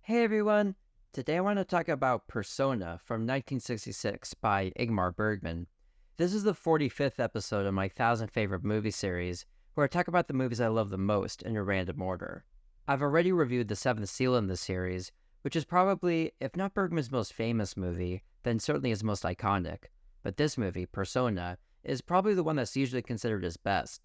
Hey everyone! Today I want to talk about Persona from 1966 by Ingmar Bergman. This is the 45th episode of my 1000 Favorite Movie series, where I talk about the movies I love the most in a random order. I've already reviewed The Seventh Seal in this series, which is probably, if not Bergman's most famous movie, then certainly his most iconic. But this movie, Persona, is probably the one that's usually considered his best.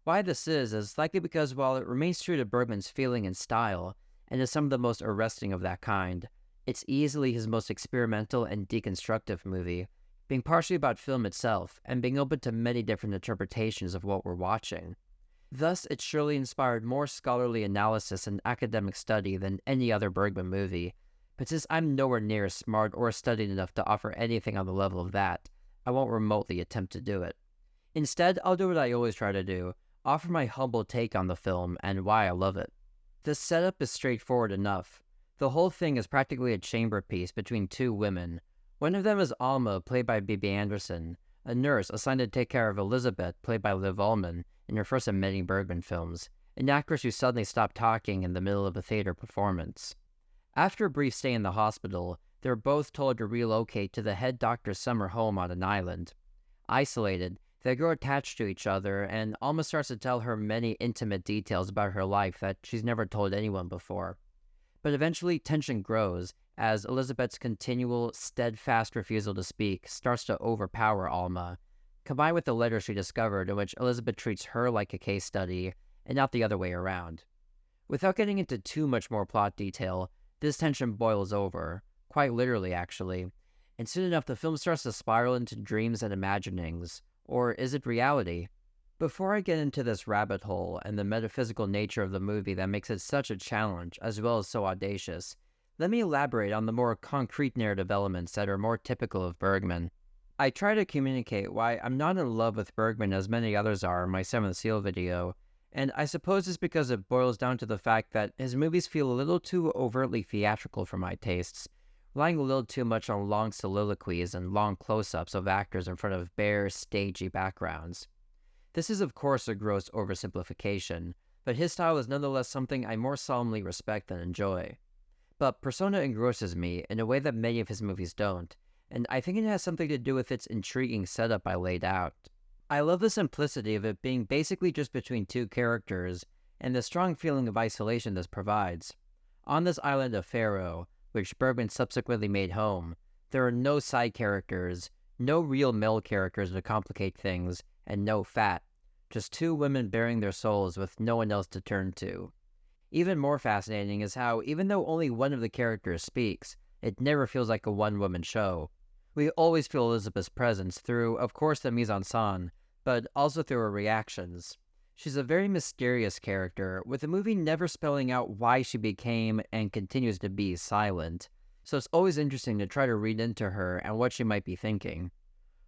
Why this is likely because while it remains true to Bergman's feeling and style, and is some of the most arresting of that kind, it's easily his most experimental and deconstructive movie, being partially about film itself and being open to many different interpretations of what we're watching. Thus, it surely inspired more scholarly analysis and academic study than any other Bergman movie, but since I'm nowhere near smart or studied enough to offer anything on the level of that, I won't remotely attempt to do it. Instead, I'll do what I always try to do, offer my humble take on the film and why I love it. The setup is straightforward enough. The whole thing is practically a chamber piece between two women. One of them is Alma, played by Bibi Andersson, a nurse assigned to take care of Elizabeth, played by Liv Ullmann, in her first of many Bergman films, an actress who suddenly stopped talking in the middle of a theater performance. After a brief stay in the hospital, they're both told to relocate to the head doctor's summer home on an island. Isolated, they grow attached to each other, and Alma starts to tell her many intimate details about her life that she's never told anyone before. But eventually, tension grows as Elizabeth's continual, steadfast refusal to speak starts to overpower Alma, combined with the letter she discovered in which Elizabeth treats her like a case study and not the other way around. Without getting into too much more plot detail, this tension boils over, quite literally actually, and soon enough the film starts to spiral into dreams and imaginings. Or is it reality? Before I get into this rabbit hole and the metaphysical nature of the movie that makes it such a challenge as well as so audacious, let me elaborate on the more concrete narrative elements that are more typical of Bergman. I try to communicate why I'm not in love with Bergman as many others are in my Seventh Seal video, and I suppose it's because it boils down to the fact that his movies feel a little too overtly theatrical for my tastes, relying a little too much on long soliloquies and long close-ups of actors in front of bare, stagey backgrounds. This is of course a gross oversimplification, but his style is nonetheless something I more solemnly respect and enjoy. But Persona engrosses me in a way that many of his movies don't, and I think it has something to do with its intriguing setup I laid out. I love the simplicity of it being basically just between two characters, and the strong feeling of isolation this provides. On this island of Faro, which Bergman subsequently made home, there are no side characters, no real male characters to complicate things, and no fat. Just two women bearing their souls with no one else to turn to. Even more fascinating is how, even though only one of the characters speaks, it never feels like a one-woman show. We always feel Elizabeth's presence through, of course, the mise-en-scène, but also through her reactions. She's a very mysterious character, with the movie never spelling out why she became and continues to be silent, so it's always interesting to try to read into her and what she might be thinking.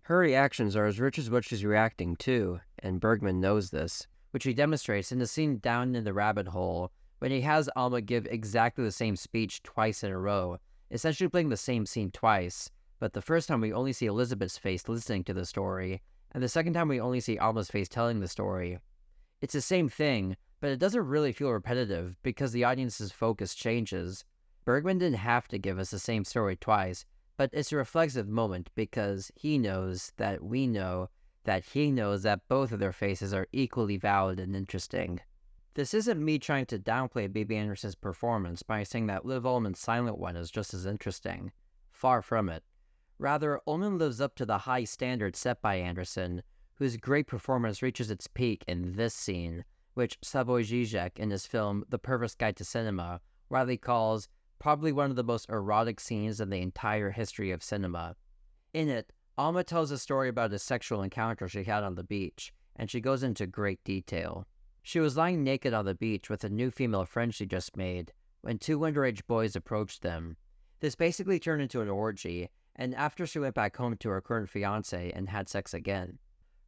Her reactions are as rich as what she's reacting to, and Bergman knows this, which he demonstrates in the scene down in the rabbit hole when he has Alma give exactly the same speech twice in a row, essentially playing the same scene twice, but the first time we only see Elizabeth's face listening to the story, and the second time we only see Alma's face telling the story. It's the same thing, but it doesn't really feel repetitive because the audience's focus changes. Bergman didn't have to give us the same story twice, but it's a reflexive moment because he knows that we know that he knows that both of their faces are equally valid and interesting. This isn't me trying to downplay Bibi Andersson's performance by saying that Liv Ullmann's silent one is just as interesting. Far from it. Rather, Ullmann lives up to the high standard set by Andersson, whose great performance reaches its peak in this scene, which Slavoj Žižek in his film The Perverse Guide to Cinema rightly calls probably one of the most erotic scenes in the entire history of cinema. In it, Alma tells a story about a sexual encounter she had on the beach, and she goes into great detail. She was lying naked on the beach with a new female friend she just made, when two underage boys approached them. This basically turned into an orgy, and after she went back home to her current fiancé and had sex again.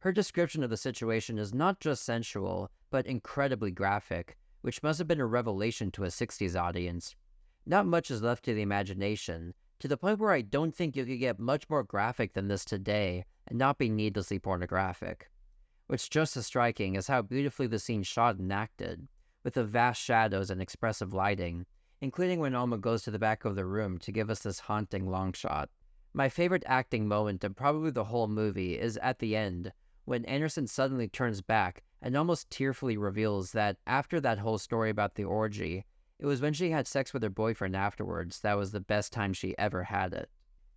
Her description of the situation is not just sensual, but incredibly graphic, which must have been a revelation to a 60s audience. Not much is left to the imagination, to the point where I don't think you could get much more graphic than this today and not be needlessly pornographic. What's just as striking is how beautifully the scene shot and acted, with the vast shadows and expressive lighting. including when Alma goes to the back of the room to give us this haunting long shot. My favorite acting moment of probably the whole movie is at the end, when Anderson suddenly turns back and almost tearfully reveals that after that whole story about the orgy, it was when she had sex with her boyfriend afterwards that was the best time she ever had it.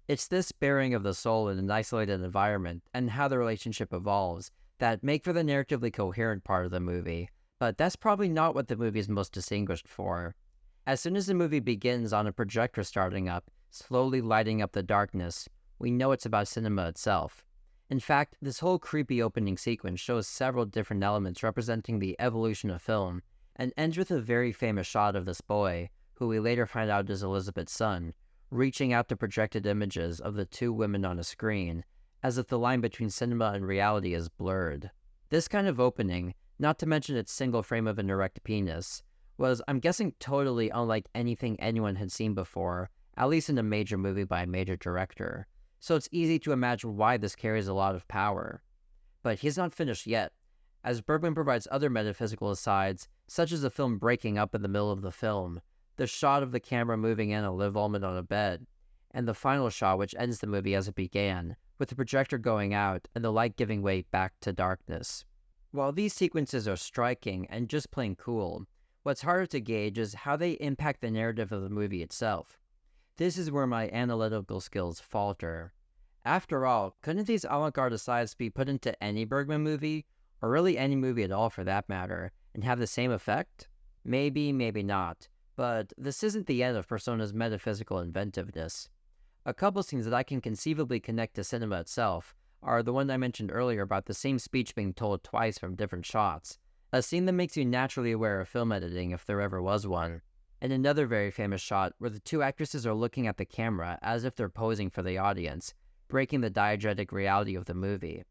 It's this baring of the soul in an isolated environment and how the relationship evolves that make for the narratively coherent part of the movie, but that's probably not what the movie is most distinguished for. As soon as the movie begins on a projector starting up, slowly lighting up the darkness, we know it's about cinema itself. In fact, this whole creepy opening sequence shows several different elements representing the evolution of film, and ends with a very famous shot of this boy, who we later find out is Elizabeth's son, reaching out to projected images of the two women on a screen, as if the line between cinema and reality is blurred. This kind of opening, not to mention its single frame of an erect penis, was, I'm guessing, totally unlike anything anyone had seen before, at least in a major movie by a major director, so it's easy to imagine why this carries a lot of power. But he's not finished yet, as Bergman provides other metaphysical asides, such as the film breaking up in the middle of the film, the shot of the camera moving in on Liv Ullmann on a bed, and the final shot which ends the movie as it began, with the projector going out and the light giving way back to darkness. While these sequences are striking and just plain cool, what's harder to gauge is how they impact the narrative of the movie itself. This is where my analytical skills falter. After all, couldn't these avant-garde asides be put into any Bergman movie, or really any movie at all for that matter, and have the same effect? Maybe, maybe not, but this isn't the end of Persona's metaphysical inventiveness. A couple scenes that I can conceivably connect to cinema itself are the one I mentioned earlier about the same speech being told twice from different shots, a scene that makes you naturally aware of film editing if there ever was one, and another very famous shot where the two actresses are looking at the camera as if they're posing for the audience, breaking the diegetic reality of the movie.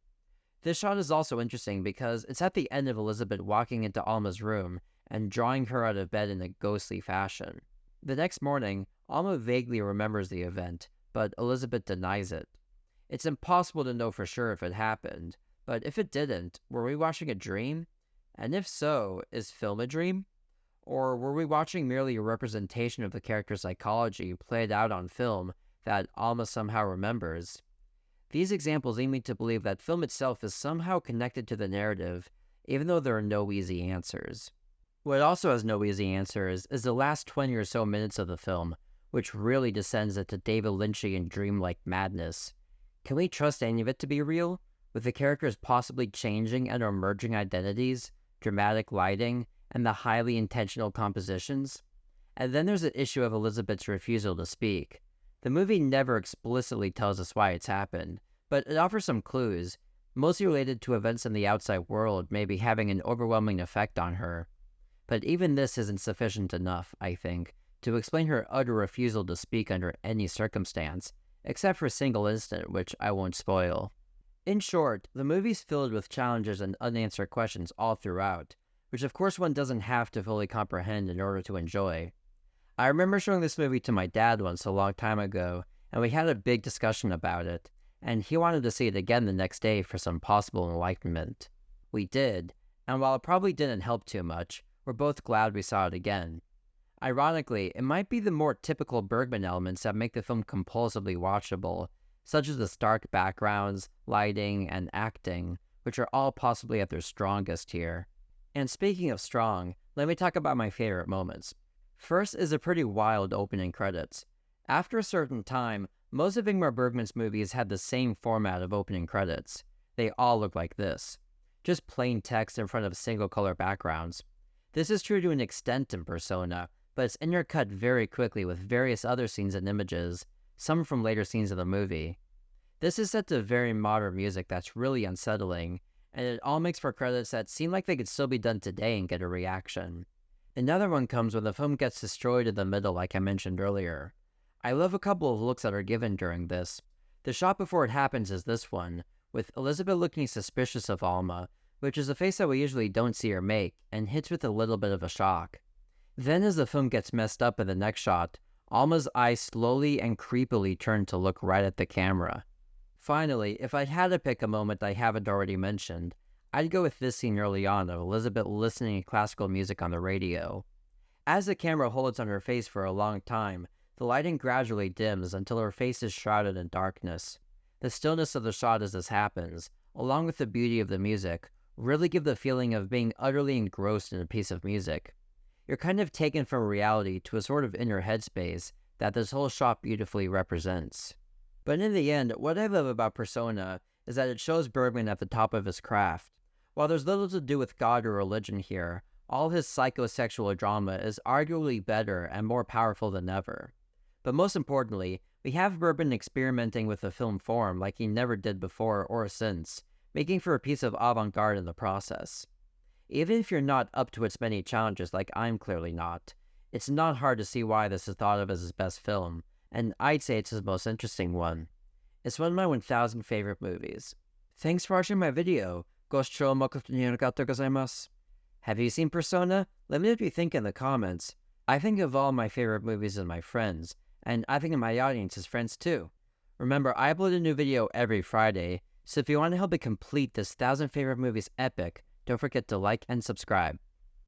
This shot is also interesting because it's at the end of Elizabeth walking into Alma's room and drawing her out of bed in a ghostly fashion. The next morning, Alma vaguely remembers the event, but Elizabeth denies it. It's impossible to know for sure if it happened, but if it didn't, were we watching a dream? And if so, is film a dream? Or were we watching merely a representation of the character's psychology played out on film that Alma somehow remembers? These examples lead me to believe that film itself is somehow connected to the narrative, even though there are no easy answers. What also has no easy answers is the last 20 or so minutes of the film, which really descends into David Lynchian dreamlike madness. Can we trust any of it to be real, with the characters possibly changing and or merging identities, dramatic lighting, and the highly intentional compositions? And then there's the issue of Elizabeth's refusal to speak. The movie never explicitly tells us why it's happened, but it offers some clues, mostly related to events in the outside world maybe having an overwhelming effect on her. But even this isn't sufficient enough, I think, to explain her utter refusal to speak under any circumstance, except for a single incident which I won't spoil. In short, the movie's filled with challenges and unanswered questions all throughout, which of course one doesn't have to fully comprehend in order to enjoy. I remember showing this movie to my dad once a long time ago, and we had a big discussion about it, and he wanted to see it again the next day for some possible enlightenment. We did, and while it probably didn't help too much, we're both glad we saw it again. Ironically, it might be the more typical Bergman elements that make the film compulsively watchable, such as the stark backgrounds, lighting, and acting, which are all possibly at their strongest here. And speaking of strong, let me talk about my favorite moments. First is a pretty wild opening credits. After a certain time, most of Ingmar Bergman's movies had the same format of opening credits. They all look like this. Just plain text in front of single-color backgrounds. This is true to an extent in Persona, but it's intercut very quickly with various other scenes and images, some from later scenes of the movie. This is set to very modern music that's really unsettling, and it all makes for credits that seem like they could still be done today and get a reaction. Another one comes when the film gets destroyed in the middle like I mentioned earlier. I love a couple of looks that are given during this. The shot before it happens is this one, with Elizabeth looking suspicious of Alma, which is a face that we usually don't see her make, and hits with a little bit of a shock. Then as the film gets messed up in the next shot, Alma's eyes slowly and creepily turn to look right at the camera. Finally, if I had to pick a moment I haven't already mentioned, I'd go with this scene early on of Elizabeth listening to classical music on the radio. As the camera holds on her face for a long time, the lighting gradually dims until her face is shrouded in darkness. The stillness of the shot as this happens, along with the beauty of the music, really give the feeling of being utterly engrossed in a piece of music. You're kind of taken from reality to a sort of inner headspace that this whole shot beautifully represents. But in the end, what I love about Persona is that it shows Bergman at the top of his craft. While there's little to do with God or religion here, all his psychosexual drama is arguably better and more powerful than ever. But most importantly, we have Bergman experimenting with the film form like he never did before or since, making for a piece of avant-garde in the process. Even if you're not up to its many challenges like I'm clearly not, it's not hard to see why this is thought of as his best film, and I'd say it's his most interesting one. It's one of my 1000 favorite movies. Thanks for watching my video. Goshoujo makoto ni arigatou gozaimasu. Have you seen Persona? Let me know what you think in the comments. I think of all my favorite movies as my friends, and I think of my audience as friends too. Remember, I upload a new video every Friday, so if you want to help me complete this 1000 favorite movies epic, don't forget to like and subscribe.